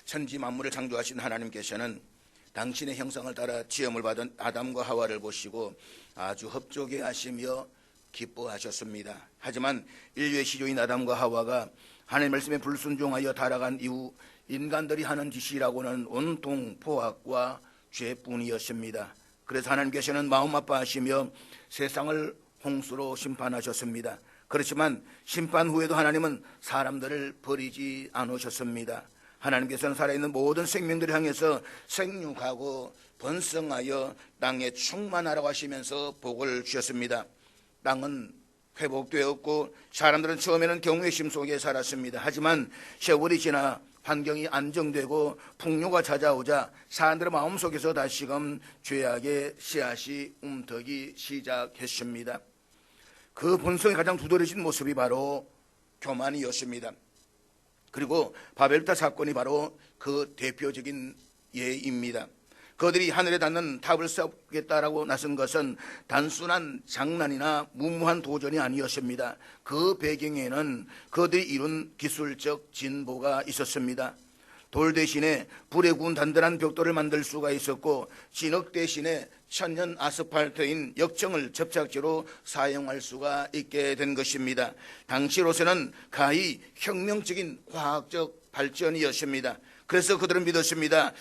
천지 만물을 창조하신 하나님께서는 당신의 형상을 따라 지음을 받은 아담과 하와를 보시고 아주 흡족해 하시며 기뻐하셨습니다. 하지만 인류의 시조인 아담과 하와가 하나님의 말씀에 불순종하여 타락한 이후 인간들이 하는 짓이라고는 온통 포악과 죄뿐이었습니다. 그래서 하나님께서는 마음 아파하시며 세상을 홍수로 심판하셨습니다. 그렇지만 심판 후에도 하나님은 사람들을 버리지 않으셨습니다. 하나님께서는 살아있는 모든 생명들을 향해서 생육하고 번성하여 땅에 충만하라고 하시면서 복을 주셨습니다. 땅은 회복되었고 사람들은 처음에는 경외심 속에 살았습니다. 하지만 세월이 지나 환경이 안정되고 풍요가 찾아오자 사람들의 마음속에서 다시금 죄악의 씨앗이 움트기 시작했습니다. 그 본성이 가장 두드러진 모습이 바로 교만이었습니다. 그리고 바벨탑 사건이 바로 그 대표적인 예입니다. 그들이 하늘에 닿는 탑을 쌓겠다라고 나선 것은 단순한 장난이나 무모한 도전이 아니었습니다. 그 배경에는 그들이 이룬 기술적 진보가 있었습니다. 돌 대신에 불에 구운 단단한 벽돌을 만들 수가 있었고 진흙 대신에 천연 아스팔트인 역청을 접착제로 사용할 수가 있게 된 것입니다. 당시로서는 가히 혁명적인 과학적 발전이었습니다. 그래서 그들은 믿었습니다.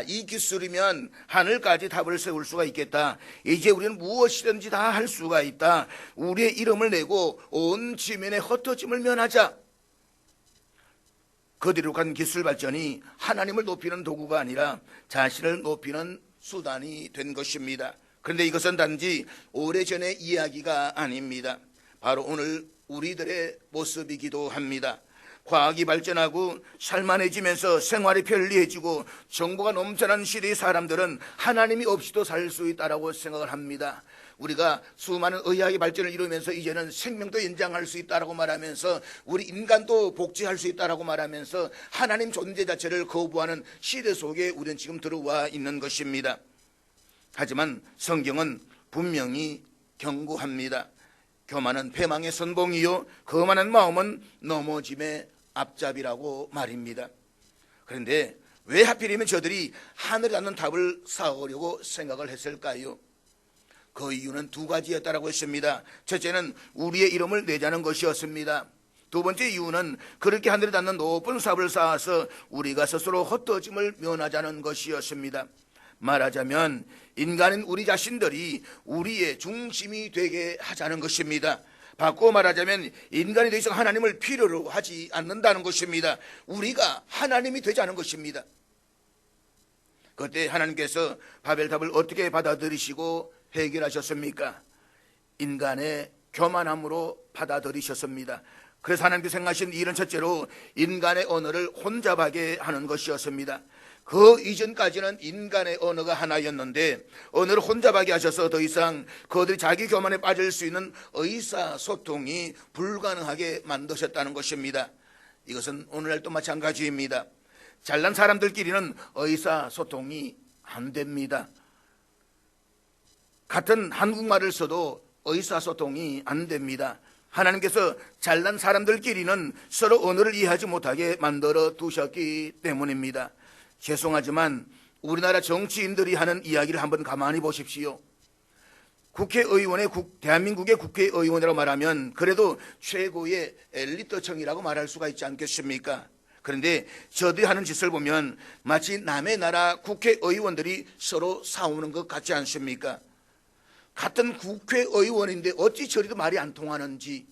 이 기술이면 하늘까지 탑을 세울 수가 있겠다. 이제 우리는 무엇이든지 다 할 수가 있다. 우리의 이름을 내고 온 지면에 흩어짐을 면하자. 그들로 간 기술 발전이 하나님을 높이는 도구가 아니라 자신을 높이는 수단이 된 것입니다. 그런데 이것은 단지 오래전의 이야기가 아닙니다. 바로 오늘 우리들의 모습이기도 합니다. 과학이 발전하고 살만해지면서 생활이 편리해지고 정보가 넘쳐난 시대의 사람들은 하나님이 없이도 살 수 있다고 생각을 합니다. 우리가 수많은 의학의 발전을 이루면서 이제는 생명도 연장할 수 있다고 말하면서 우리 인간도 복제할 수 있다고 말하면서 하나님 존재 자체를 거부하는 시대 속에 우리는 지금 들어와 있는 것입니다. 하지만 성경은 분명히 경고합니다. 교만은 패망의 선봉이요 거만한 마음은 넘어짐의 앞잡이라고 말입니다. 그런데 왜 하필이면 저들이 하늘에 닿는 탑을 쌓으려고 생각을 했을까요? 그 이유는 두 가지였다고 했습니다. 첫째는 우리의 이름을 내자는 것이었습니다. 두 번째 이유는 그렇게 하늘에 닿는 높은 탑을 쌓아서 우리가 스스로 헛되짐을 면하자는 것이었습니다. 말하자면 인간은 우리 자신들이 우리의 중심이 되게 하자는 것입니다. 바꾸어 말하자면 인간이 더 이상 하나님을 필요로 하지 않는다는 것입니다. 우리가 하나님이 되자는 것입니다. 그때 하나님께서 바벨탑을 어떻게 받아들이시고 해결하셨습니까? 인간의 교만함으로 받아들이셨습니다. 그래서 하나님께서 행하신 일은 첫째로 인간의 언어를 혼잡하게 하는 것이었습니다. 그 이전까지는 인간의 언어가 하나였는데 언어를 혼잡하게 하셔서 더 이상 그들이 자기 교만에 빠질 수 있는 의사소통이 불가능하게 만드셨다는 것입니다. 이것은 오늘날도 마찬가지입니다. 잘난 사람들끼리는 의사소통이 안 됩니다. 같은 한국말을 써도 의사소통이 안 됩니다. 하나님께서 잘난 사람들끼리는 서로 언어를 이해하지 못하게 만들어 두셨기 때문입니다. 죄송하지만 우리나라 정치인들이 하는 이야기를 한번 가만히 보십시오. 대한민국의 국회의원이라고 말하면 그래도 최고의 엘리트층이라고 말할 수가 있지 않겠습니까? 그런데 저들이 하는 짓을 보면 마치 남의 나라 국회의원들이 서로 싸우는 것 같지 않습니까? 같은 국회의원인데 어찌 저리도 말이 안 통하는지.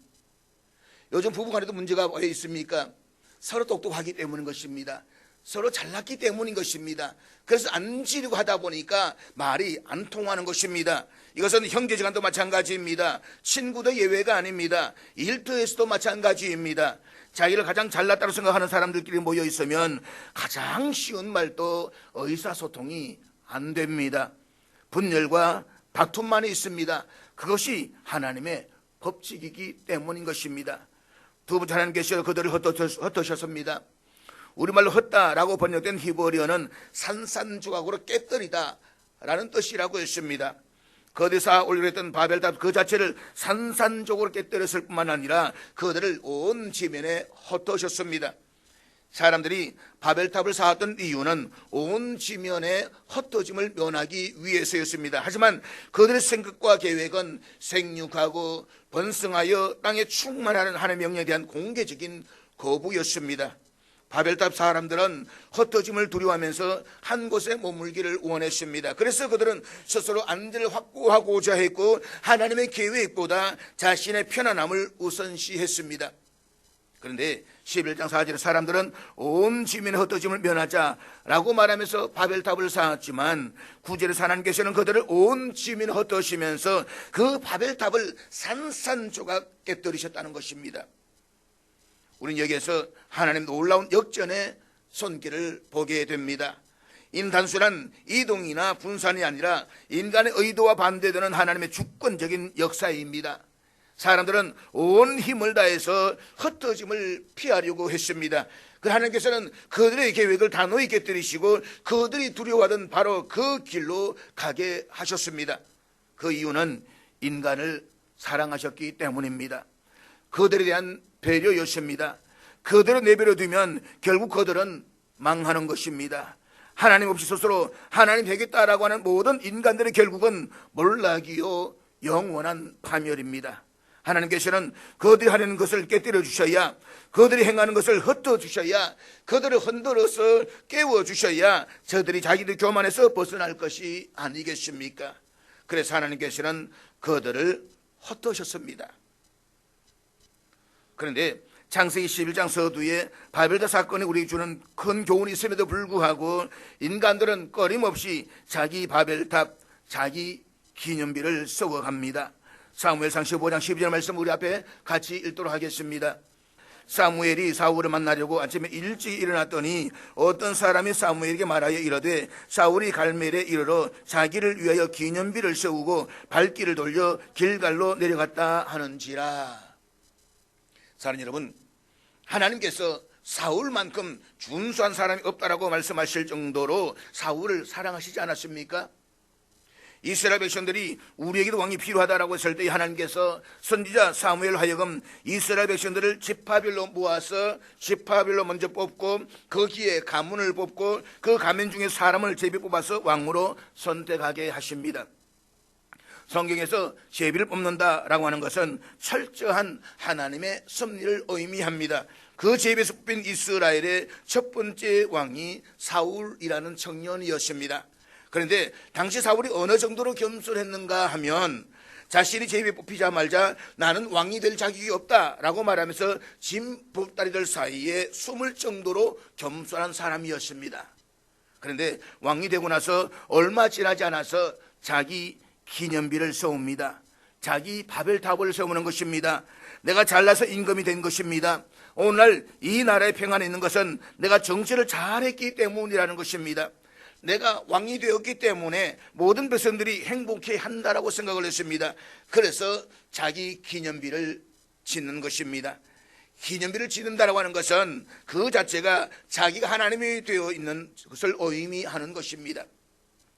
요즘 부부간에도 문제가 왜 있습니까? 서로 똑똑하기 때문인 것입니다. 서로 잘났기 때문인 것입니다. 그래서 안 지르고 하다 보니까 말이 안 통하는 것입니다. 이것은 형제지간도 마찬가지입니다. 친구도 예외가 아닙니다. 일터에서도 마찬가지입니다. 자기를 가장 잘났다고 생각하는 사람들끼리 모여 있으면 가장 쉬운 말도 의사소통이 안 됩니다. 분열과 다툼만 있습니다. 그것이 하나님의 법칙이기 때문인 것입니다. 두 번째, 하나님께서 그들을 흩으셨습니다. 우리말로 흩다라고 번역된 히브리어는 산산조각으로 깨뜨리다 라는 뜻이라고 했습니다. 그들이 쌓아 올리려 했던 바벨탑 그 자체를 산산조각으로 깨뜨렸을 뿐만 아니라 그들을 온 지면에 흩으셨습니다. 사람들이 바벨탑을 쌓았던 이유는 온 지면의 흩어짐을 면하기 위해서였습니다. 하지만 그들의 생각과 계획은 생육하고 번성하여 땅에 충만하는 하나님의 명령에 대한 공개적인 거부였습니다. 바벨탑 사람들은 흩어짐을 두려워하면서 한 곳에 머물기를 원했습니다. 그래서 그들은 스스로 안전을 확보하고자 했고 하나님의 계획보다 자신의 편안함을 우선시했습니다. 그런데 11장 4절에 사람들은 온 지면의 흩어짐을 면하자라고 말하면서 바벨탑을 쌓았지만 9절에 하나님께서는 그들을 온 지면에 흩어지면서 그 바벨탑을 산산조각 깨뜨리셨다는 것입니다. 우리는 여기에서 하나님 놀라운 역전의 손길을 보게 됩니다. 이는 단순한 이동이나 분산이 아니라 인간의 의도와 반대되는 하나님의 주권적인 역사입니다. 사람들은 온 힘을 다해서 흩어짐을 피하려고 했습니다. 그 하나님께서는 그들의 계획을 단호히 깨뜨리시고 그들이 두려워하던 바로 그 길로 가게 하셨습니다. 그 이유는 인간을 사랑하셨기 때문입니다. 그들에 대한 배려였습니다. 그대로 내버려 두면 결국 그들은 망하는 것입니다. 하나님 없이 스스로 하나님 되겠다라고 하는 모든 인간들의 결국은 몰락이요 영원한 파멸입니다. 하나님께서는 그들이 하려는 것을 깨뜨려 주셔야, 그들이 행하는 것을 흩어 주셔야, 그들을 흔들어서 깨워 주셔야 저들이 자기들 교만에서 벗어날 것이 아니겠습니까? 그래서 하나님께서는 그들을 흩으셨습니다. 그런데 창세기 11장 서두에 바벨탑 사건이 우리에게 주는 큰 교훈이 있음에도 불구하고 인간들은 끊임없이 자기 바벨탑, 자기 기념비를 세워갑니다. 사무엘상 15장 12절 말씀 우리 앞에 같이 읽도록 하겠습니다. 사무엘이 사울을 만나려고 아침에 일찍 일어났더니 어떤 사람이 사무엘에게 말하여 이르되 사울이 갈멜에 이르러 자기를 위하여 기념비를 세우고 발길을 돌려 길갈로 내려갔다 하는지라. 사랑하는 여러분, 하나님께서 사울만큼 준수한 사람이 없다라고 말씀하실 정도로 사울을 사랑하시지 않았습니까? 이스라엘 백성들이 우리에게도 왕이 필요하다라고 했을 때 하나님께서 선지자 사무엘 하여금 이스라엘 백성들을 지파별로 모아서 지파별로 먼저 뽑고 거기에 가문을 뽑고 그 가문 중에 사람을 제비 뽑아서 왕으로 선택하게 하십니다. 성경에서 제비를 뽑는다라고 하는 것은 철저한 하나님의 섭리를 의미합니다. 그 제비에서 뽑힌 이스라엘의 첫 번째 왕이 사울이라는 청년이었습니다. 그런데 당시 사울이 어느 정도로 겸손했는가 하면 자신이 제비에 뽑히자 말자 나는 왕이 될 자격이 없다라고 말하면서 진보따리들 사이에 숨을 정도로 겸손한 사람이었습니다. 그런데 왕이 되고 나서 얼마 지나지 않아서 자기 기념비를 세웁니다. 자기 바벨탑을 세우는 것입니다. 내가 잘나서 임금이 된 것입니다. 오늘날 이 나라의 평안에 있는 것은 내가 정치를 잘했기 때문이라는 것입니다. 내가 왕이 되었기 때문에 모든 백성들이 행복해 한다라고 생각을 했습니다. 그래서 자기 기념비를 짓는 것입니다. 기념비를 짓는다라고 하는 것은 그 자체가 자기가 하나님이 되어 있는 것을 의미하는 것입니다.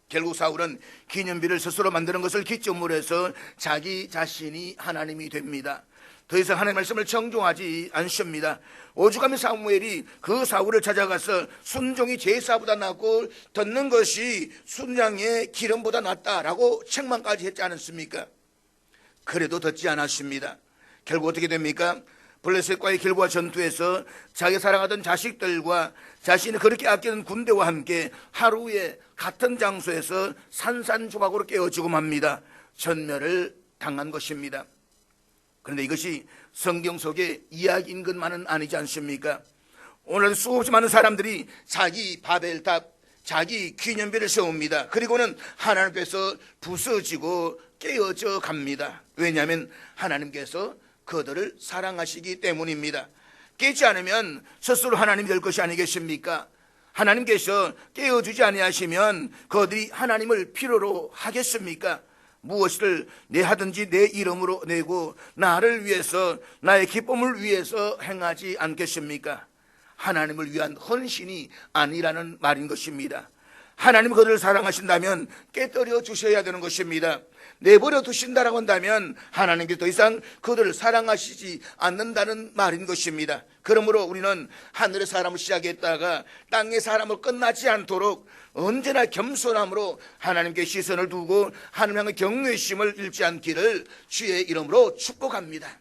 결국 사울은 기념비를 스스로 만드는 것을 기점으로 해서 자기 자신이 하나님이 됩니다. 더 이상 하나님의 말씀을 청종하지 않습니다. 오죽하면 사무엘이 그 사울을 찾아가서 순종이 제사보다 낫고 듣는 것이 순양의 기름보다 낫다라고 책망까지 했지 않았습니까? 그래도 듣지 않았습니다. 결국 어떻게 됩니까? 블레셋과의 길보아 전투에서 자기 사랑하던 자식들과 자신이 그렇게 아끼는 군대와 함께 하루에 같은 장소에서 산산조각으로 깨어지고 맙니다. 전멸을 당한 것입니다. 그런데 이것이 성경 속의 이야기인 것만은 아니지 않습니까? 오늘 수없이 많은 사람들이 자기 바벨탑, 자기 기념비를 세웁니다. 그리고는 하나님께서 부서지고 깨어져 갑니다. 왜냐하면 하나님께서 그들을 사랑하시기 때문입니다. 깨지 않으면 스스로 하나님이 될 것이 아니겠습니까? 하나님께서 깨어주지 아니하시면 그들이 하나님을 필요로 하겠습니까? 무엇을 내 하든지 내 이름으로 내고 나를 위해서 나의 기쁨을 위해서 행하지 않겠습니까? 하나님을 위한 헌신이 아니라는 말인 것입니다. 하나님 그들을 사랑하신다면 깨뜨려 주셔야 되는 것입니다. 내버려 두신다라고 한다면 하나님께 더 이상 그들을 사랑하시지 않는다는 말인 것입니다. 그러므로 우리는 하늘의 사람을 시작했다가 땅의 사람을 끝나지 않도록 언제나 겸손함으로 하나님께 시선을 두고 하나님 향의 경외심을 잃지 않기를 주의 이름으로 축복합니다.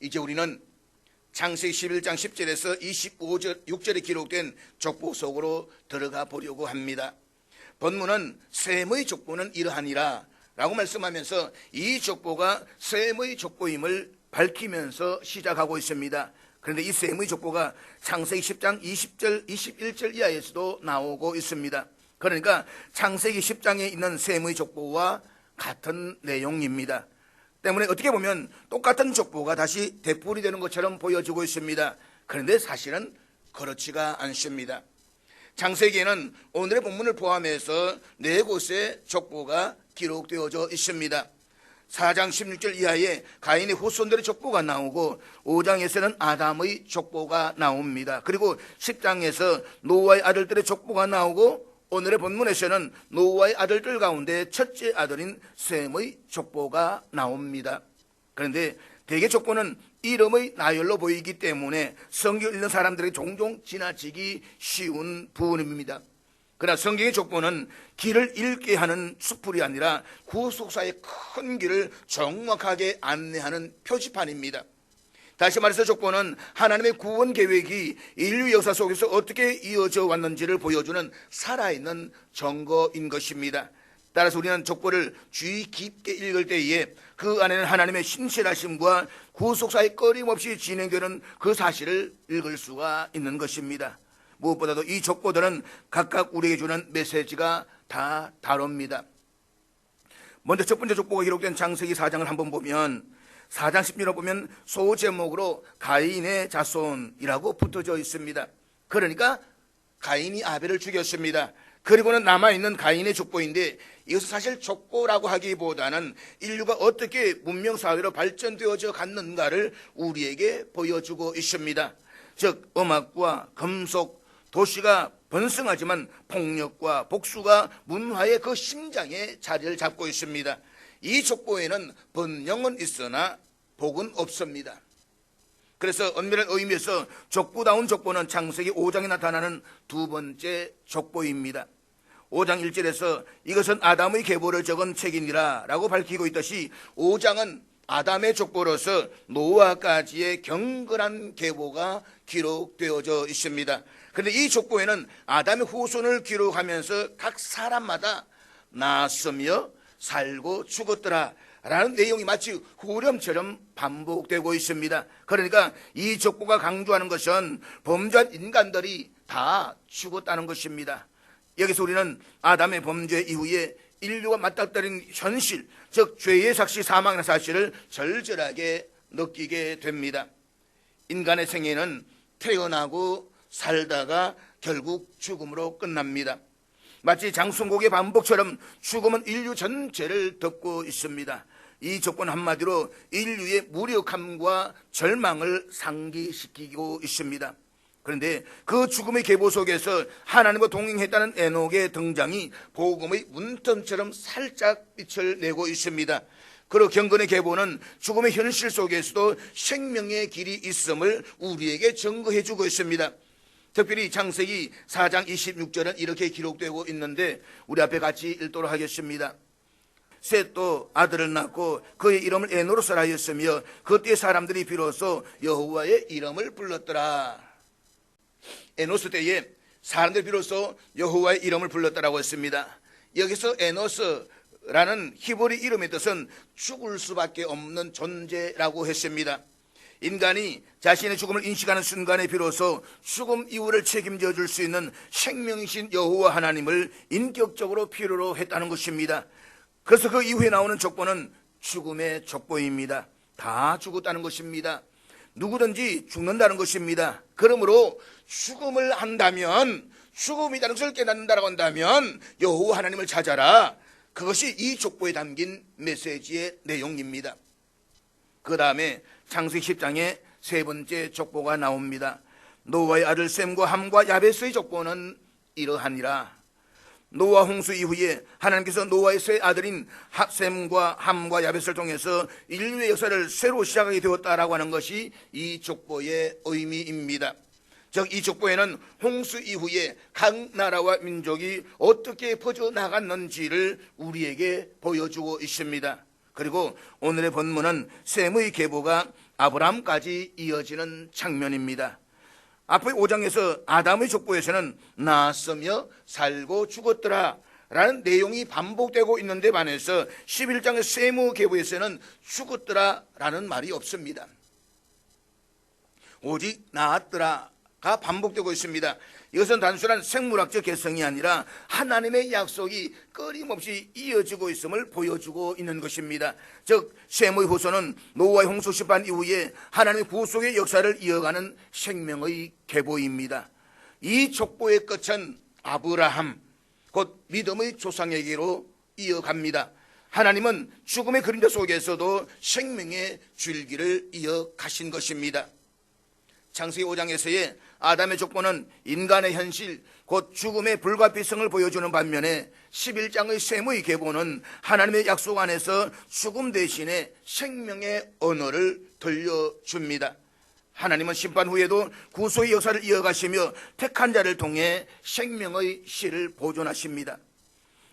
이제 우리는 창세기 11장 10절에서 26절에 기록된 족보 속으로 들어가 보려고 합니다. 본문은 셈의 족보는 이러하니라 라고 말씀하면서 이 족보가 셈의 족보임을 밝히면서 시작하고 있습니다. 그런데 이 셈의 족보가 창세기 10장 20절 21절 이하에서도 나오고 있습니다. 그러니까 창세기 10장에 있는 셈의 족보와 같은 내용입니다. 때문에 어떻게 보면 똑같은 족보가 다시 되풀이되는 것처럼 보여지고 있습니다. 그런데 사실은 그렇지가 않습니다. 창세기에는 오늘의 본문을 포함해서 4곳의 족보가 기록되어져 있습니다. 4장 16절 이하에 가인의 후손들의 족보가 나오고 5장에서는 아담의 족보가 나옵니다. 그리고 10장에서 노아의 아들들의 족보가 나오고 오늘의 본문에서는 노아의 아들들 가운데 첫째 아들인 셈의 족보가 나옵니다. 그런데 대개 족보는 이름의 나열로 보이기 때문에 성경을 읽는 사람들에게 종종 지나치기 쉬운 부분입니다. 그러나 성경의 족보는 길을 읽게 하는 숲풀이 아니라 구속사의 큰 길을 정확하게 안내하는 표지판입니다. 다시 말해서 족보는 하나님의 구원 계획이 인류 역사 속에서 어떻게 이어져 왔는지를 보여주는 살아있는 증거인 것입니다. 따라서 우리는 족보를 주의 깊게 읽을 때에 그 안에는 하나님의 신실하심과 구속사의 끊임없이 진행되는 그 사실을 읽을 수가 있는 것입니다. 무엇보다도 이 족보들은 각각 우리에게 주는 메시지가 다 다릅니다. 먼저 첫 번째 족보가 기록된 창세기 4장을 한번 보면 4장 10절을 보면 소제목으로 가인의 자손이라고 붙어져 있습니다. 그러니까 가인이 아벨을 죽였습니다. 그리고는 남아있는 가인의 족보인데 이것은 사실 족보라고 하기보다는 인류가 어떻게 문명사회로 발전되어져 갔는가를 우리에게 보여주고 있습니다. 즉 음악과 금속, 도시가 번성하지만 폭력과 복수가 문화의 그 심장에 자리를 잡고 있습니다. 이 족보에는 번영은 있으나 복은 없습니다. 그래서 엄밀한 의미에서 족보다운 족보는 창세기 5장에 나타나는 두 번째 족보입니다. 5장 1절에서 이것은 아담의 계보를 적은 책이니라 라고 밝히고 있듯이 5장은 아담의 족보로서 노아까지의 경건한 계보가 기록되어져 있습니다. 그런데 이 족보에는 아담의 후손을 기록하면서 각 사람마다 낳았으며 살고 죽었더라 라는 내용이 마치 후렴처럼 반복되고 있습니다. 그러니까 이 족보가 강조하는 것은 범죄한 인간들이 다 죽었다는 것입니다. 여기서 우리는 아담의 범죄 이후에 인류가 맞닥뜨린 현실, 즉 죄의 삭시 사망의 사실을 절절하게 느끼게 됩니다. 인간의 생애는 태어나고 살다가 결국 죽음으로 끝납니다. 마치 장순곡의 반복처럼 죽음은 인류 전체를 덮고 있습니다. 이 조건 한마디로 인류의 무력함과 절망을 상기시키고 있습니다. 그런데 그 죽음의 계보 속에서 하나님과 동행했다는 에녹의 등장이 복음의 문턱처럼 살짝 빛을 내고 있습니다. 그리고 경건의 계보는 죽음의 현실 속에서도 생명의 길이 있음을 우리에게 증거해 주고 있습니다. 특별히 창세기 4장 26절은 이렇게 기록되고 있는데 우리 앞에 같이 읽도록 하겠습니다. 셋도 아들을 낳고 그의 이름을 에노스라 하였으며 그때 사람들이 비로소 여호와의 이름을 불렀더라. 에노스 때에 사람들이 비로소 여호와의 이름을 불렀다라고 했습니다. 여기서 에노스라는 히브리 이름의 뜻은 죽을 수밖에 없는 존재라고 했습니다. 인간이 자신의 죽음을 인식하는 순간에 비로소 죽음 이후를 책임져 줄 수 있는 생명이신 여호와 하나님을 인격적으로 필요로 했다는 것입니다. 그래서 그 이후에 나오는 족보는 죽음의 족보입니다. 다 죽었다는 것입니다. 누구든지 죽는다는 것입니다. 그러므로 죽음을 한다면, 죽음이라는 것을 깨닫는다고 한다면 여호와 하나님을 찾아라. 그것이 이 족보에 담긴 메시지의 내용입니다. 그 다음에 창세기 10장에 세 번째 족보가 나옵니다. 노아의 아들 셈과 함과 야베스의 족보는 이러하니라. 노아 홍수 이후에 하나님께서 노아의 세 아들인 셈과 함과 야벳을 통해서 인류의 역사를 새로 시작하게 되었다라고 하는 것이 이 족보의 의미입니다. 즉 이 족보에는 홍수 이후에 각 나라와 민족이 어떻게 퍼져나갔는지를 우리에게 보여주고 있습니다. 그리고 오늘의 본문은 셈의 계보가 아브라함까지 이어지는 장면입니다. 앞의 5장에서 아담의 족보에서는 낳았으며 살고 죽었더라 라는 내용이 반복되고 있는데 반해서 11장의 셈의 계보에서는 죽었더라 라는 말이 없습니다. 오직 낳았더라 가 반복되고 있습니다. 이것은 단순한 생물학적 개성이 아니라 하나님의 약속이 끊임없이 이어지고 있음을 보여주고 있는 것입니다. 즉 셈의 후손은 노아의 홍수 심판 이후에 하나님의 구속의 역사를 이어가는 생명의 계보입니다. 이 족보의 끝은 아브라함 곧 믿음의 조상에게로 이어갑니다. 하나님은 죽음의 그림자 속에서도 생명의 줄기를 이어가신 것입니다. 창세기 5장에서의 아담의 족보는 인간의 현실 곧 죽음의 불가피성을 보여주는 반면에 11장의 셈의 계보는 하나님의 약속 안에서 죽음 대신에 생명의 언어를 들려줍니다. 하나님은 심판 후에도 구속의 역사를 이어가시며 택한 자를 통해 생명의 씨를 보존하십니다.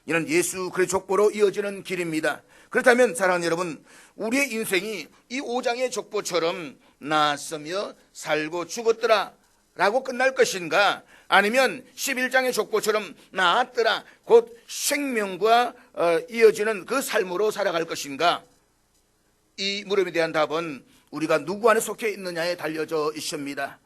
이는 예수 그리스도의 족보로 이어지는 길입니다. 그렇다면 사랑하는 여러분, 우리의 인생이 이 5장의 족보처럼 낳았으며 살고 죽었더라 라고 끝날 것인가, 아니면 11장의 족보처럼 낳았더라 곧 생명과 이어지는 그 삶으로 살아갈 것인가? 이 물음에 대한 답은 우리가 누구 안에 속해 있느냐에 달려져 있습니다.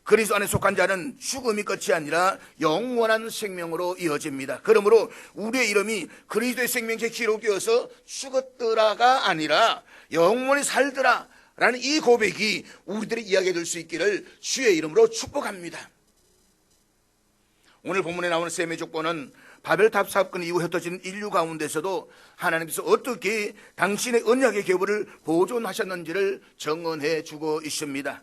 그리스도 안에 속한 자는 죽음이 끝이 아니라 영원한 생명으로 이어집니다. 그러므로 우리의 이름이 그리스도의 생명에 기록되어서 죽었더라가 아니라 영원히 살더라 라는 이 고백이 우리들의 이야기가 될 수 있기를 주의 이름으로 축복합니다. 오늘 본문에 나오는 셈의 족보는 바벨탑 사건 이후 흩어진 인류 가운데서도 하나님께서 어떻게 당신의 언약의 계보를 보존하셨는지를 정언해 주고 있습니다.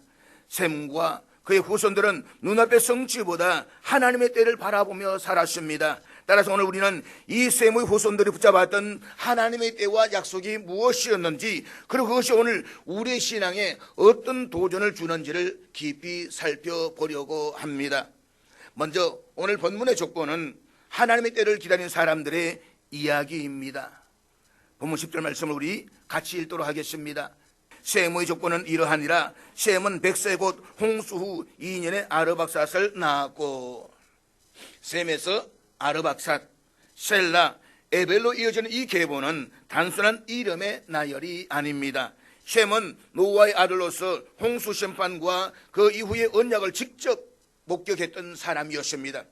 셈과 그의 후손들은 눈앞의 성취보다 하나님의 때를 바라보며 살았습니다. 따라서 오늘 우리는 이 셈의 후손들이 붙잡았던 하나님의 때와 약속이 무엇이었는지, 그리고 그것이 오늘 우리의 신앙에 어떤 도전을 주는지를 깊이 살펴보려고 합니다. 먼저 오늘 본문의 족보는 하나님의 때를 기다리는 사람들의 이야기입니다. 본문 10절 말씀을 우리 같이 읽도록 하겠습니다. 셈의 족보는 이러하니라. 셈은 100세 곧 홍수 후 2년에 아르박삿을 낳았고, 셈에서 아르박삿, 셀라, 에벨로 이어지는 이 계보는 단순한 이름의 나열이 아닙니다. 셈은 노아의 아들로서 홍수 심판과 그 이후의 언약을 직접 목격했던 사람이었습니다.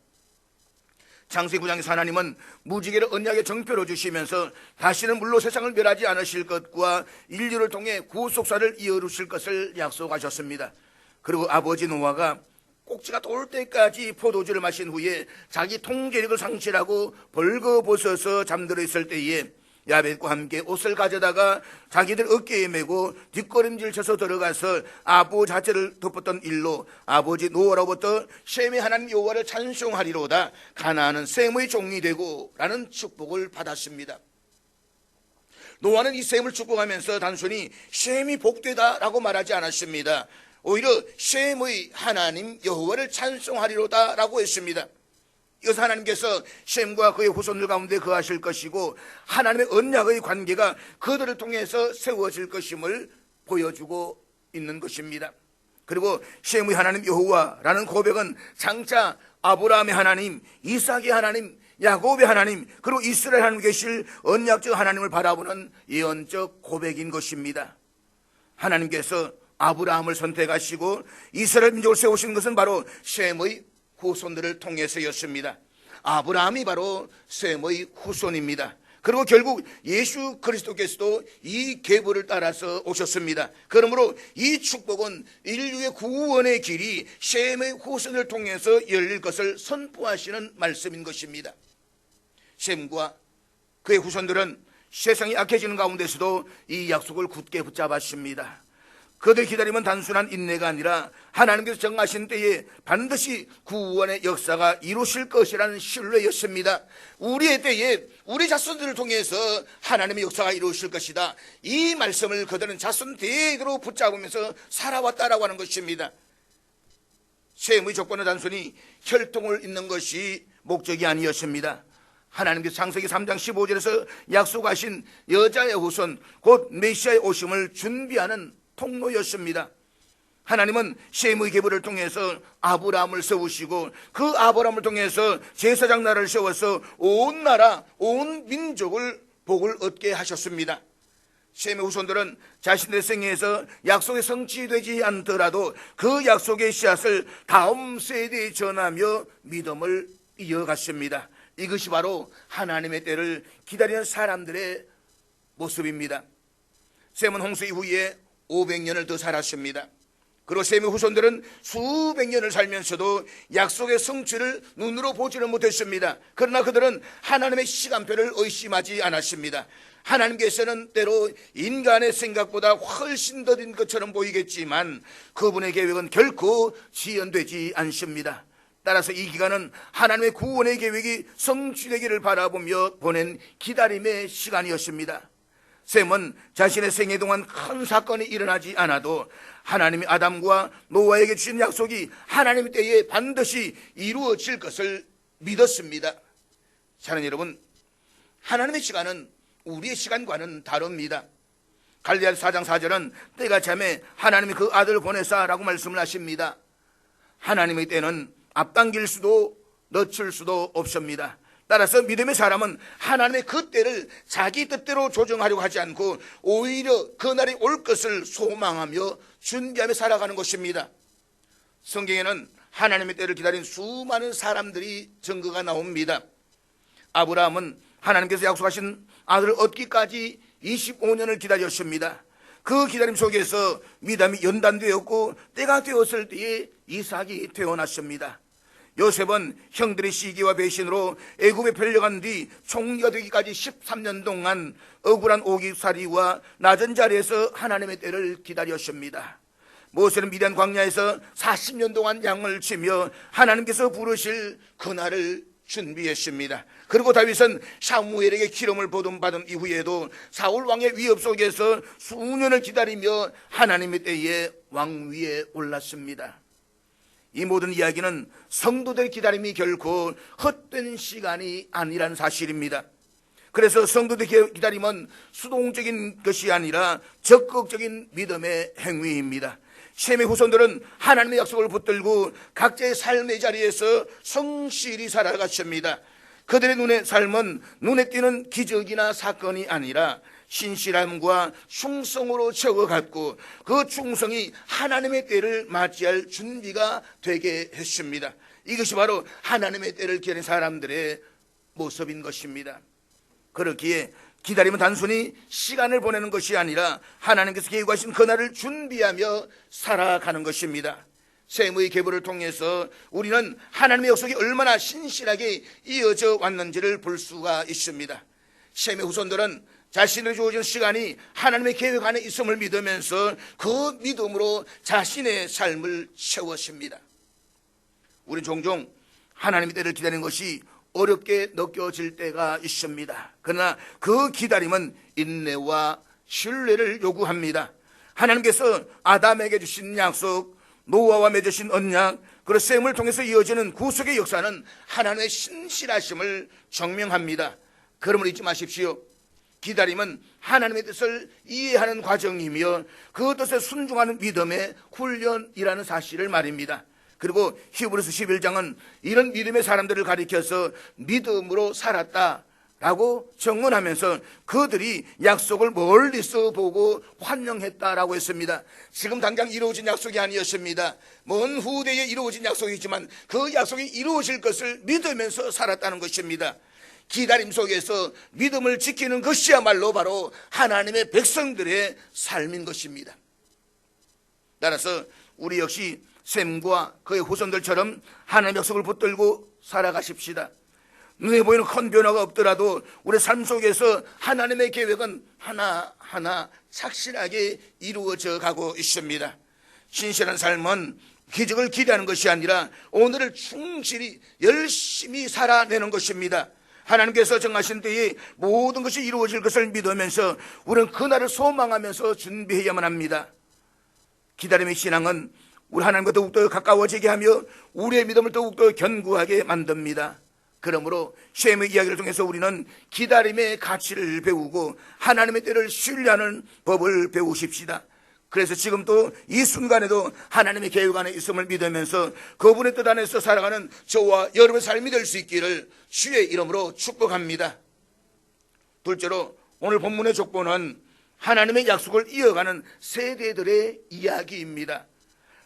창세기 9장에서 하나님은 무지개를 언약의 정표로 주시면서 다시는 물로 세상을 멸하지 않으실 것과 인류를 통해 구속사를 이루실 것을 약속하셨습니다. 그리고 아버지 노아가 꼭지가 돌 때까지 포도주를 마신 후에 자기 통제력을 상실하고 벌거벗어서 잠들어 있을 때에 야벳과 함께 옷을 가져다가 자기들 어깨에 메고 뒷걸음질 쳐서 들어가서 아부 자체를 덮었던 일로 아버지 노아로부터 셈의 하나님 여호와를 찬송하리로다. 가나안은 셈의 종이 되고 라는 축복을 받았습니다. 노아는 이 셈을 축복하면서 단순히 셈이 복되다라고 말하지 않았습니다. 오히려 셈의 하나님 여호와를 찬송하리로다 라고 했습니다. 이것은 하나님께서 셈과 그의 후손들 가운데 거하실 것이고 하나님의 언약의 관계가 그들을 통해서 세워질 것임을 보여주고 있는 것입니다. 그리고 셈의 하나님 여호와라는 고백은 장차 아브라함의 하나님, 이삭의 하나님, 야곱의 하나님, 그리고 이스라엘 하나님 계실 언약적 하나님을 바라보는 예언적 고백인 것입니다. 하나님께서 아브라함을 선택하시고 이스라엘 민족을 세우신 것은 바로 셈의 후손들을 통해서였습니다. 아브라함이 바로 셈의 후손입니다. 그리고 결국 예수 그리스도께서도 이 계보를 따라서 오셨습니다. 그러므로 이 축복은 인류의 구원의 길이 셈의 후손을 통해서 열릴 것을 선포하시는 말씀인 것입니다. 셈과 그의 후손들은 세상이 악해지는 가운데서도 이 약속을 굳게 붙잡았습니다. 그들 기다림은 단순한 인내가 아니라 하나님께서 정하신 때에 반드시 구원의 역사가 이루실 것이라는 신뢰였습니다. 우리의 때에 우리 자손들을 통해서 하나님의 역사가 이루실 것이다. 이 말씀을 그들은 자손 대대로 붙잡으면서 살아왔다라고 하는 것입니다. 셈의 조건은 단순히 혈통을 잇는 것이 목적이 아니었습니다. 하나님께서 창세기 3장 15절에서 약속하신 여자의 후손 곧 메시아의 오심을 준비하는 통로였습니다. 하나님은 셈의 계보를 통해서 아브라함을 세우시고 그 아브라함을 통해서 제사장 나라를 세워서 온 나라 온 민족을 복을 얻게 하셨습니다. 셈의 후손들은 자신의 생애에서 약속이 성취되지 않더라도 그 약속의 씨앗을 다음 세대에 전하며 믿음을 이어갔습니다. 이것이 바로 하나님의 때를 기다리는 사람들의 모습입니다. 셈은 홍수 이후에 500년을 더 살았습니다. 그리고 셈의 후손들은 수백 년을 살면서도 약속의 성취를 눈으로 보지는 못했습니다. 그러나 그들은 하나님의 시간표를 의심하지 않았습니다. 하나님께서는 때로 인간의 생각보다 훨씬 더딘 것처럼 보이겠지만 그분의 계획은 결코 지연되지 않습니다. 따라서 이 기간은 하나님의 구원의 계획이 성취되기를 바라보며 보낸 기다림의 시간이었습니다. 셈은 자신의 생애 동안 큰 사건이 일어나지 않아도 하나님이 아담과 노아에게 주신 약속이 하나님의 때에 반드시 이루어질 것을 믿었습니다. 사랑하는 여러분, 하나님의 시간은 우리의 시간과는 다릅니다. 갈라디아서 4장 4절은 때가 참에 하나님이 그 아들을 보내사라고 말씀을 하십니다. 하나님의 때는 앞당길 수도 늦출 수도 없습니다. 따라서 믿음의 사람은 하나님의 그 때를 자기 뜻대로 조정하려고 하지 않고 오히려 그날이 올 것을 소망하며 준비하며 살아가는 것입니다. 성경에는 하나님의 때를 기다린 수많은 사람들이 증거가 나옵니다. 아브라함은 하나님께서 약속하신 아들을 얻기까지 25년을 기다렸습니다. 그 기다림 속에서 믿음이 연단되었고 때가 되었을 때에 이삭이 태어났습니다. 요셉은 형들의 시기와 배신으로 애굽에 팔려간 뒤 총리가 되기까지 13년 동안 억울한 오기살이와 낮은 자리에서 하나님의 때를 기다렸습니다. 모세는 미디안 광야에서 40년 동안 양을 치며 하나님께서 부르실 그날을 준비했습니다. 그리고 다윗은 사무엘에게 기름을 보듬받은 이후에도 사울 왕의 위협 속에서 수년을 기다리며 하나님의 때에 왕위에 올랐습니다. 이 모든 이야기는 성도들의 기다림이 결코 헛된 시간이 아니라는 사실입니다. 그래서 성도들의 기다림은 수동적인 것이 아니라 적극적인 믿음의 행위입니다. 셈의 후손들은 하나님의 약속을 붙들고 각자의 삶의 자리에서 성실히 살아갔습니다. 그들의 눈의 삶은 눈에 띄는 기적이나 사건이 아니라 신실함과 충성으로 채워갔고 그 충성이 하나님의 때를 맞이할 준비가 되게 했습니다. 이것이 바로 하나님의 때를 기다리는 사람들의 모습인 것입니다. 그렇기에 기다림은 단순히 시간을 보내는 것이 아니라 하나님께서 계획하신 그날을 준비하며 살아가는 것입니다. 셈의 계보를 통해서 우리는 하나님의 약속이 얼마나 신실하게 이어져 왔는지를 볼 수가 있습니다. 셈의 후손들은 자신의 주어진 시간이 하나님의 계획 안에 있음을 믿으면서 그 믿음으로 자신의 삶을 채웠습니다. 우리는 종종 하나님의 때를 기다리는 것이 어렵게 느껴질 때가 있습니다. 그러나 그 기다림은 인내와 신뢰를 요구합니다. 하나님께서 아담에게 주신 약속, 노아와 맺으신 언약, 그리고 셈을 통해서 이어지는 구속의 역사는 하나님의 신실하심을 증명합니다. 그러므로 잊지 마십시오. 기다림은 하나님의 뜻을 이해하는 과정이며 그 뜻에 순종하는 믿음의 훈련이라는 사실을 말입니다. 그리고 히브리서 11장은 이런 믿음의 사람들을 가리켜서 믿음으로 살았다라고 증언하면서 그들이 약속을 멀리서 보고 환영했다라고 했습니다. 지금 당장 이루어진 약속이 아니었습니다. 먼 후대에 이루어진 약속이지만 그 약속이 이루어질 것을 믿으면서 살았다는 것입니다. 기다림 속에서 믿음을 지키는 것이야말로 바로 하나님의 백성들의 삶인 것입니다. 따라서 우리 역시 셈과 그의 후손들처럼 하나님의 약속을 붙들고 살아가십시다. 눈에 보이는 큰 변화가 없더라도 우리 삶 속에서 하나님의 계획은 하나하나 착실하게 이루어져 가고 있습니다. 신실한 삶은 기적을 기대하는 것이 아니라 오늘을 충실히 열심히 살아내는 것입니다. 하나님께서 정하신 때에 모든 것이 이루어질 것을 믿으면서 우리는 그날을 소망하면서 준비해야만 합니다. 기다림의 신앙은 우리 하나님과 더욱더 가까워지게 하며 우리의 믿음을 더욱더 견고하게 만듭니다. 그러므로 셈의 이야기를 통해서 우리는 기다림의 가치를 배우고 하나님의 때를 신뢰하는 법을 배우십시다. 그래서 지금도 이 순간에도 하나님의 계획 안에 있음을 믿으면서 그분의 뜻 안에서 살아가는 저와 여러분의 삶이 될 수 있기를 주의 이름으로 축복합니다. 둘째로 오늘 본문의 족보는 하나님의 약속을 이어가는 세대들의 이야기입니다.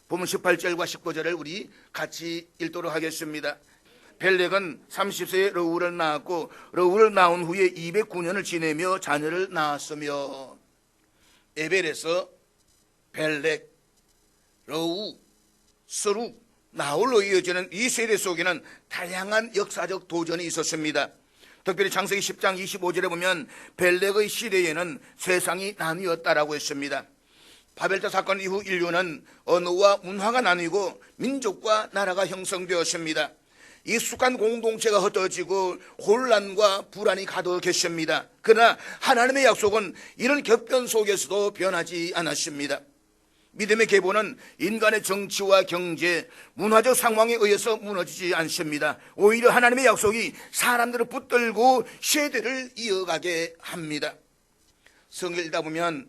본문 18절과 19절을 우리 같이 읽도록 하겠습니다. 벨렉은 30세에 러우를 낳았고 러우를 낳은 후에 209년을 지내며 자녀를 낳았으며 에벨에서 벨렉, 러우, 스루, 나홀로 이어지는 이 세대 속에는 다양한 역사적 도전이 있었습니다. 특별히 창세기 10장 25절에 보면 벨렉의 시대에는 세상이 나뉘었다라고 했습니다. 바벨탑 사건 이후 인류는 언어와 문화가 나뉘고 민족과 나라가 형성되었습니다. 익숙한 공동체가 흩어지고 혼란과 불안이 가득했습니다. 그러나 하나님의 약속은 이런 격변 속에서도 변하지 않았습니다. 믿음의 계보는 인간의 정치와 경제, 문화적 상황에 의해서 무너지지 않습니다. 오히려 하나님의 약속이 사람들을 붙들고 세대를 이어가게 합니다. 성경을 읽다 보면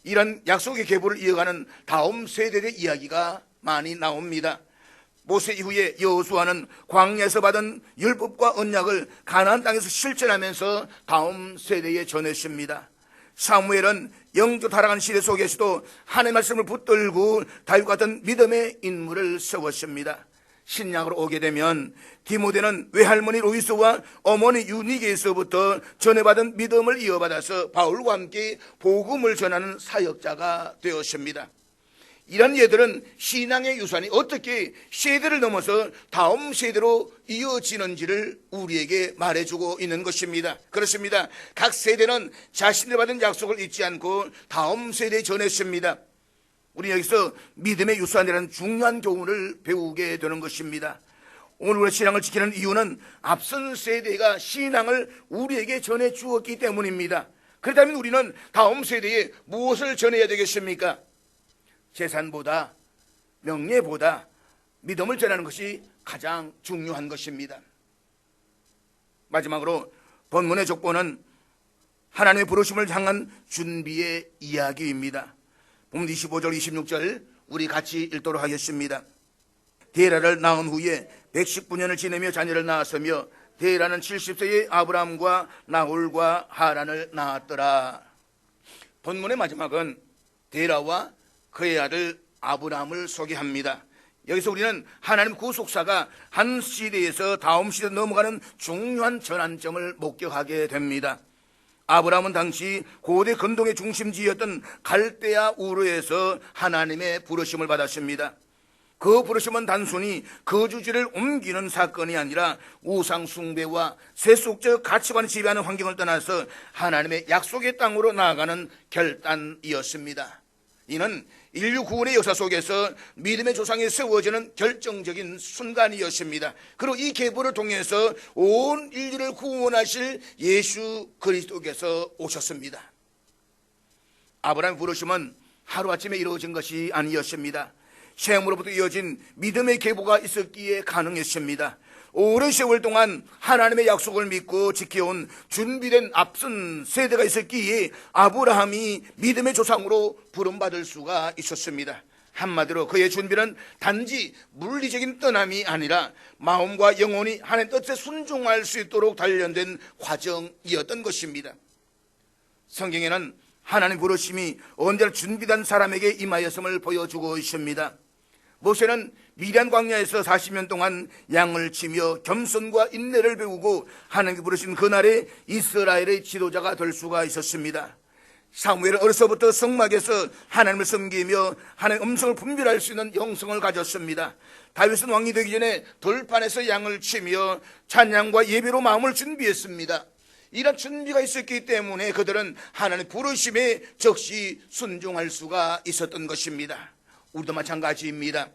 이런 약속의 계보를 이어가는 다음 세대의 이야기가 많이 나옵니다. 모세 이후에 여호수아는 광야에서 받은 율법과 언약을 가나안 땅에서 실천하면서 다음 세대에 전했습니다. 사무엘은 영적 타락한 시대 속에서도 하나님의 말씀을 붙들고 다윗 같은 믿음의 인물을 세웠습니다. 신약으로 오게 되면 디모데는 외할머니 로이스와 어머니 유니게에서부터 전해받은 믿음을 이어받아서 바울과 함께 복음을 전하는 사역자가 되었습니다. 이런 예들은 신앙의 유산이 어떻게 세대를 넘어서 다음 세대로 이어지는지를 우리에게 말해주고 있는 것입니다. 그렇습니다. 각 세대는 자신들 받은 약속을 잊지 않고 다음 세대에 전했습니다. 우리 여기서 믿음의 유산이라는 중요한 교훈을 배우게 되는 것입니다. 오늘 우리가 신앙을 지키는 이유는 앞선 세대가 신앙을 우리에게 전해 주었기 때문입니다. 그렇다면 우리는 다음 세대에 무엇을 전해야 되겠습니까? 재산보다 명예보다 믿음을 전하는 것이 가장 중요한 것입니다. 마지막으로 본문의 족보는 하나님의 부르심을 향한 준비의 이야기입니다. 본문 25절 26절 우리 같이 읽도록 하겠습니다. 데라를 낳은 후에 119년을 지내며 자녀를 낳았으며 데라는 70세에 아브람과 나홀과 하란을 낳았더라. 본문의 마지막은 데라와 그의 아들 아브람을 소개합니다. 여기서 우리는 하나님 구속사가 한 시대에서 다음 시대로 넘어가는 중요한 전환점을 목격하게 됩니다. 아브람은 당시 고대 근동의 중심지였던 갈대아 우르에서 하나님의 부르심을 받았습니다. 그 부르심은 단순히 거주지를 옮기는 사건이 아니라 우상 숭배와 세속적 가치관을 지배하는 환경을 떠나서 하나님의 약속의 땅으로 나아가는 결단이었습니다. 이는 인류 구원의 역사 속에서 믿음의 조상이 세워지는 결정적인 순간이었습니다. 그리고 이 계보를 통해서 온 인류를 구원하실 예수 그리스도께서 오셨습니다. 아브라함의 부르심은 하루아침에 이루어진 것이 아니었습니다. 셈으로부터 이어진 믿음의 계보가 있었기에 가능했습니다. 오랜 세월 동안 하나님의 약속을 믿고 지켜온 준비된 앞선 세대가 있었기에 아브라함이 믿음의 조상으로 부름받을 수가 있었습니다. 한마디로 그의 준비는 단지 물리적인 떠남이 아니라 마음과 영혼이 하나님 뜻에 순종할 수 있도록 단련된 과정이었던 것입니다. 성경에는 하나님 부르심이 언제나 준비된 사람에게 임하였음을 보여주고 있습니다. 모세는 미디안 광야에서 40년 동안 양을 치며 겸손과 인내를 배우고 하나님께 부르신 그날에 이스라엘의 지도자가 될 수가 있었습니다. 사무엘은 어려서부터 성막에서 하나님을 섬기며 하나님의 음성을 분별할 수 있는 영성을 가졌습니다. 다윗은 왕이 되기 전에 들판에서 양을 치며 찬양과 예배로 마음을 준비했습니다. 이런 준비가 있었기 때문에 그들은 하나님의 부르심에 즉시 순종할 수가 있었던 것입니다. 우리도 마찬가지입니다.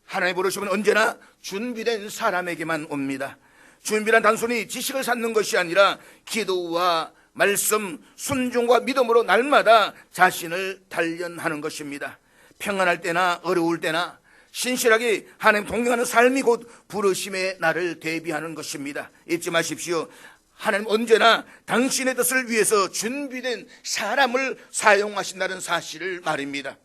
하나님의 부르심은 언제나 준비된 사람에게만 옵니다. 준비란 단순히 지식을 쌓는 것이 아니라 기도와 말씀, 순종과 믿음으로 날마다 자신을 단련하는 것입니다. 평안할 때나 어려울 때나 신실하게 하나님 동행하는 삶이 곧 부르심의 날을 대비하는 것입니다. 잊지 마십시오. 하나님 언제나 당신의 뜻을 위해서 준비된 사람을 사용하신다는 사실을 말입니다.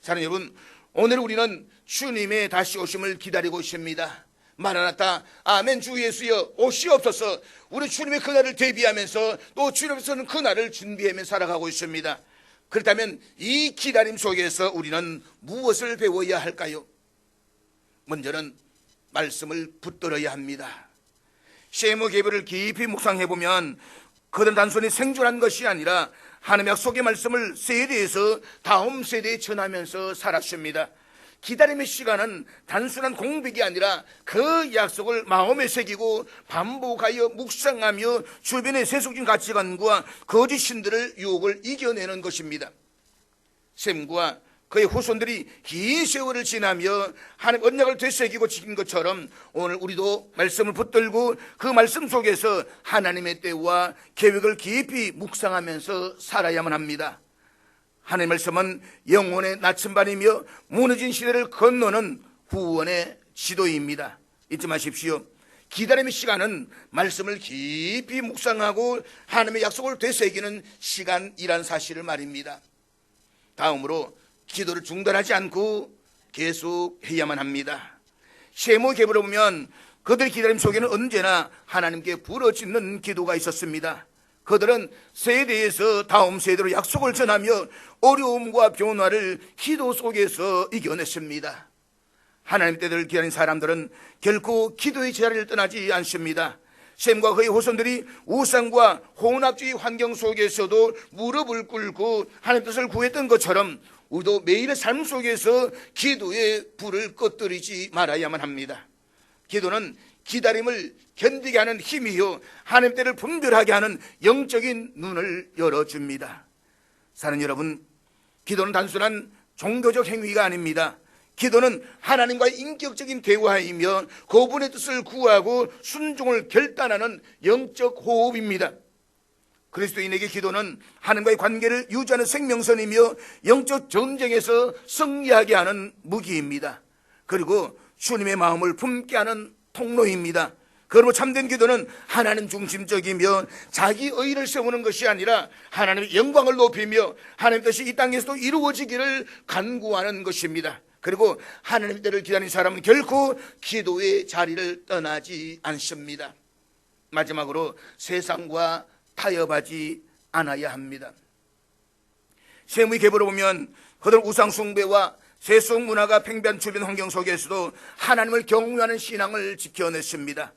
사랑하는 여러분, 오늘 우리는 주님의 다시 오심을 기다리고 있습니다. 마라나타, 아멘, 주 예수여 오시옵소서. 우리 주님의 그날을 대비하면서 또 주님께서는 그날을 준비하며 살아가고 있습니다. 그렇다면 이 기다림 속에서 우리는 무엇을 배워야 할까요? 먼저는 말씀을 붙들어야 합니다. 쉐무 계보를 깊이 묵상해보면 그들은 단순히 생존한 것이 아니라 하나님의 약속의 말씀을 세대에서 다음 세대에 전하면서 살았습니다. 기다림의 시간은 단순한 공백이 아니라 그 약속을 마음에 새기고 반복하여 묵상하며 주변의 세속적인 가치관과 거짓 신들을 유혹을 이겨내는 것입니다. 셈과 그의 후손들이 긴 세월을 지나며 하나님 언약을 되새기고 지킨 것처럼 오늘 우리도 말씀을 붙들고 그 말씀 속에서 하나님의 때와 계획을 깊이 묵상하면서 살아야만 합니다. 하나님의 말씀은 영혼의 나침반이며 무너진 시대를 건너는 후원의 지도입니다. 잊지 마십시오. 기다림의 시간은 말씀을 깊이 묵상하고 하나님의 약속을 되새기는 시간이란 사실을 말입니다. 다음으로 기도를 중단하지 않고 계속해야만 합니다. 쉐무 계보를 보면 그들의 기다림 속에는 언제나 하나님께 부르짖는 기도가 있었습니다. 그들은 세대에서 다음 세대로 약속을 전하며 어려움과 변화를 기도 속에서 이겨냈습니다. 하나님 때를 기다린 사람들은 결코 기도의 자리를 떠나지 않습니다. 셈과 그의 후손들이 우상과 혼합주의 환경 속에서도 무릎을 꿇고 하나님 뜻을 구했던 것처럼 우리도 매일의 삶 속에서 기도의 불을 꺼뜨리지 말아야만 합니다. 기도는 기다림을 견디게 하는 힘이요 하나님 때를 분별하게 하는 영적인 눈을 열어줍니다. 사랑하는 여러분, 기도는 단순한 종교적 행위가 아닙니다. 기도는 하나님과의 인격적인 대화이며 그분의 뜻을 구하고 순종을 결단하는 영적 호흡입니다. 그리스도인에게 기도는 하나님과의 관계를 유지하는 생명선이며 영적 전쟁에서 승리하게 하는 무기입니다. 그리고 주님의 마음을 품게 하는 통로입니다. 그러므로 참된 기도는 하나님 중심적이며 자기 의의를 세우는 것이 아니라 하나님의 영광을 높이며 하나님의 뜻이 이 땅에서도 이루어지기를 간구하는 것입니다. 그리고 하나님의 때를 기다리는 사람은 결코 기도의 자리를 떠나지 않습니다. 마지막으로 세상과 타협하지 않아야 합니다. 셈의 계보를 보면 그들 우상 숭배와 세속 문화가 팽배한 주변 환경 속에서도 하나님을 경외하는 신앙을 지켜냈습니다.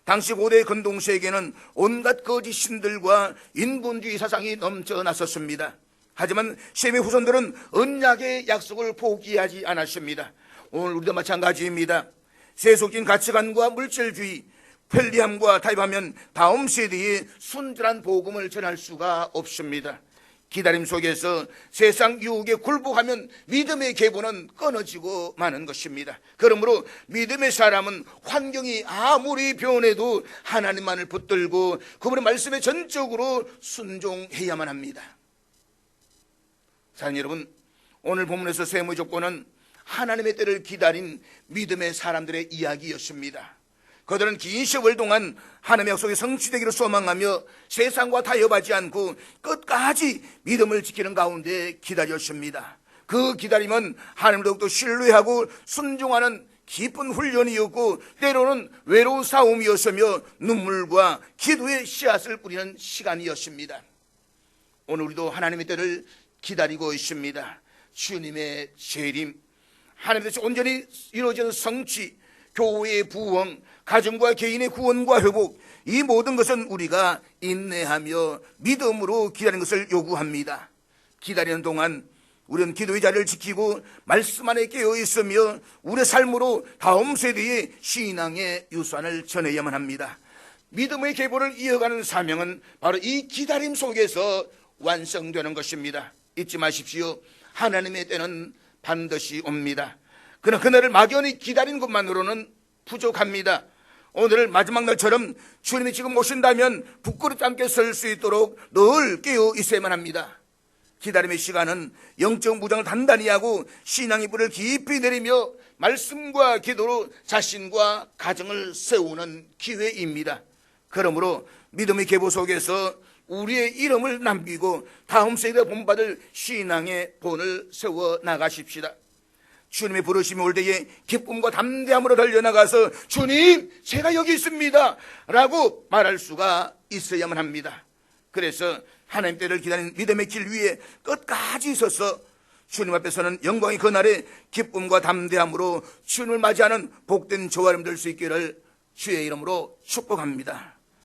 당시 고대 근동세계에는 온갖 거짓 신들과 인본주의 사상이 넘쳐났었습니다. 하지만 셈의 후손들은 언약의 약속을 포기하지 않았습니다. 오늘 우리도 마찬가지입니다. 세속적인 가치관과 물질주의, 편리함과 타협하면 다음 세대에 순전한 복음을 전할 수가 없습니다. 기다림 속에서 세상 유혹에 굴복하면 믿음의 계보는 끊어지고 마는 것입니다. 그러므로 믿음의 사람은 환경이 아무리 변해도 하나님만을 붙들고 그분의 말씀에 전적으로 순종해야만 합니다. 사랑하는 여러분, 오늘 본문에서 셈의 족보는 하나님의 때를 기다린 믿음의 사람들의 이야기였습니다. 그들은 긴 세월 동안 하나님의 약속이 성취되기를 소망하며 세상과 타협하지 않고 끝까지 믿음을 지키는 가운데 기다렸습니다. 그 기다림은 하나님을 더욱더 신뢰하고 순종하는 깊은 훈련이었고 때로는 외로운 싸움이었으며 눈물과 기도의 씨앗을 뿌리는 시간이었습니다. 오늘 우리도 하나님의 때를 기다리고 있습니다. 주님의 재림, 하나님의 뜻이 온전히 이루어지는 성취, 교회의 부흥, 가정과 개인의 구원과 회복, 이 모든 것은 우리가 인내하며 믿음으로 기다리는 것을 요구합니다. 기다리는 동안 우리는 기도의 자리를 지키고 말씀 안에 깨어 있으며 우리의 삶으로 다음 세대의 신앙의 유산을 전해야만 합니다. 믿음의 계보를 이어가는 사명은 바로 이 기다림 속에서 완성되는 것입니다. 잊지 마십시오. 하나님의 때는 반드시 옵니다. 그러나 그날을 막연히 기다리는 것만으로는 부족합니다. 오늘 마지막 날처럼 주님이 지금 오신다면 부끄럽지 않게 설 수 있도록 늘 깨어 있어야만 합니다. 기다림의 시간은 영적 무장을 단단히 하고 신앙의 불을 깊이 내리며 말씀과 기도로 자신과 가정을 세우는 기회입니다. 그러므로 믿음의 계보 속에서 우리의 이름을 남기고 다음 세대가 본받을 신앙의 본을 세워 나가십시다. 주님의 부르심이 올 때에 기쁨과 담대함으로 달려나가서 주님 제가 여기 있습니다 라고 말할 수가 있어야만 합니다. 그래서 하나님 때를 기다리는 믿음의 길 위에 끝까지 서서 주님 앞에서는 영광의 그날에 기쁨과 담대함으로 주님을 맞이하는 복된 저와 여러분 될 수 있기를 주의 이름으로 축복합니다.